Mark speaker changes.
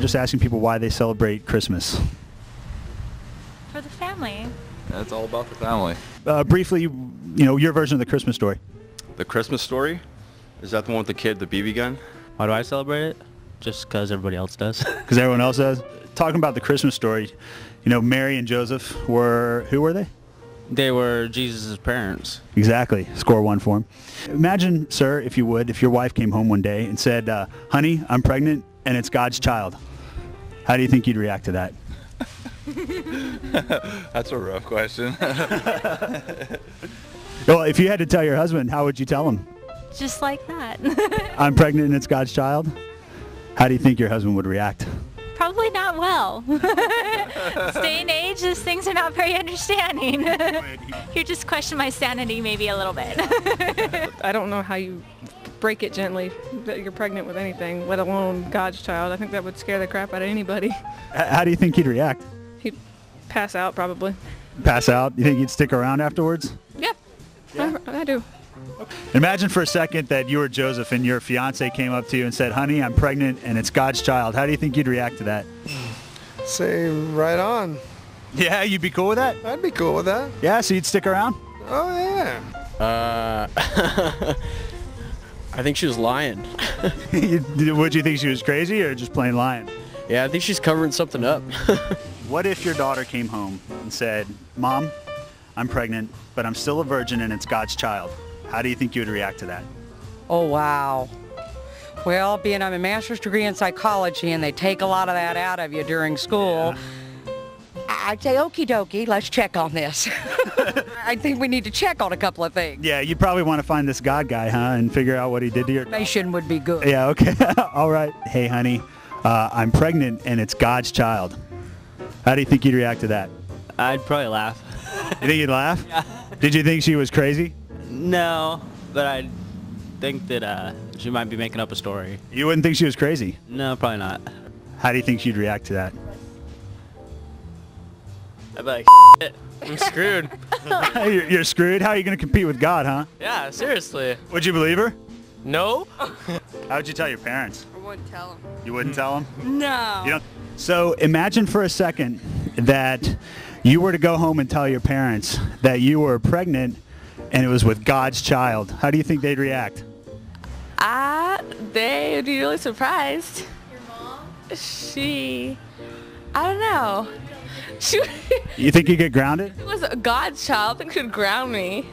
Speaker 1: just asking people why they celebrate Christmas.
Speaker 2: For the family.
Speaker 3: It's all about the family.
Speaker 1: Briefly, your version of the Christmas story.
Speaker 4: The Christmas Story? Is that the one with the kid, the BB gun?
Speaker 5: Why do I celebrate it? Just because everybody else does.
Speaker 1: Because everyone else does. Talking about the Christmas story, Mary and Joseph who were they?
Speaker 5: They were Jesus' parents.
Speaker 1: Exactly. Score one for him. Imagine, sir, if you would, if your wife came home one day and said, honey, I'm pregnant and it's God's child. How do you think you'd react to that?
Speaker 3: That's a rough question.
Speaker 1: Well, if you had to tell your husband, how would you tell him?
Speaker 2: Just like that.
Speaker 1: I'm pregnant and it's God's child. How do you think your husband would react?
Speaker 2: Probably not well. This day and age, these things are not very understanding. You just question my sanity maybe a little bit.
Speaker 6: I don't know how you break it gently that you're pregnant with anything, let alone God's child. I think that would scare the crap out of anybody.
Speaker 1: How do you think he'd react?
Speaker 6: He'd pass out probably.
Speaker 1: Pass out? You think he'd stick around afterwards?
Speaker 6: Yep. Yeah. I do.
Speaker 1: Imagine for a second that you were Joseph and your fiance came up to you and said, honey, I'm pregnant and it's God's child. How do you think you'd react to that?
Speaker 7: Say, right on.
Speaker 1: Yeah, you'd be cool with that?
Speaker 7: I'd be cool with that.
Speaker 1: Yeah, so you'd stick around?
Speaker 7: Oh, yeah.
Speaker 8: I think she was lying.
Speaker 1: Would you think she was crazy or just plain lying?
Speaker 8: Yeah, I think she's covering something up.
Speaker 1: What if your daughter came home and said, Mom, I'm pregnant, but I'm still a virgin and it's God's child? How do you think you would react to that?
Speaker 9: Oh, wow. Well, being I'm a master's degree in psychology and they take a lot of that out of you during school, I'd say, okie dokie, let's check on this. I think we need to check on a couple of things.
Speaker 1: Yeah, you'd probably want to find this God guy, huh, and figure out what he did to your...
Speaker 9: Information would be good.
Speaker 1: Yeah, okay. All right. Hey, honey, I'm pregnant and it's God's child. How do you think you'd react to that?
Speaker 5: I'd probably laugh.
Speaker 1: You think you'd laugh?
Speaker 5: Yeah.
Speaker 1: Did you think she was crazy?
Speaker 5: No, but I think that she might be making up a story.
Speaker 1: You wouldn't think she was crazy?
Speaker 5: No, probably not.
Speaker 1: How do you think she'd react to that?
Speaker 8: I'd be like, shit, I'm screwed.
Speaker 1: You're screwed? How are you going to compete with God, huh?
Speaker 8: Yeah, seriously.
Speaker 1: Would you believe her?
Speaker 8: No?
Speaker 1: How would you tell your parents?
Speaker 9: I wouldn't tell them.
Speaker 1: You wouldn't tell them?
Speaker 9: No.
Speaker 1: You don't? So imagine for a second that you were to go home and tell your parents that you were pregnant and it was with God's child. How do you think they'd react?
Speaker 10: They'd be really surprised.
Speaker 2: Your mom?
Speaker 10: I don't know.
Speaker 1: You think you get grounded?
Speaker 10: It was God's child. I think she'd ground me.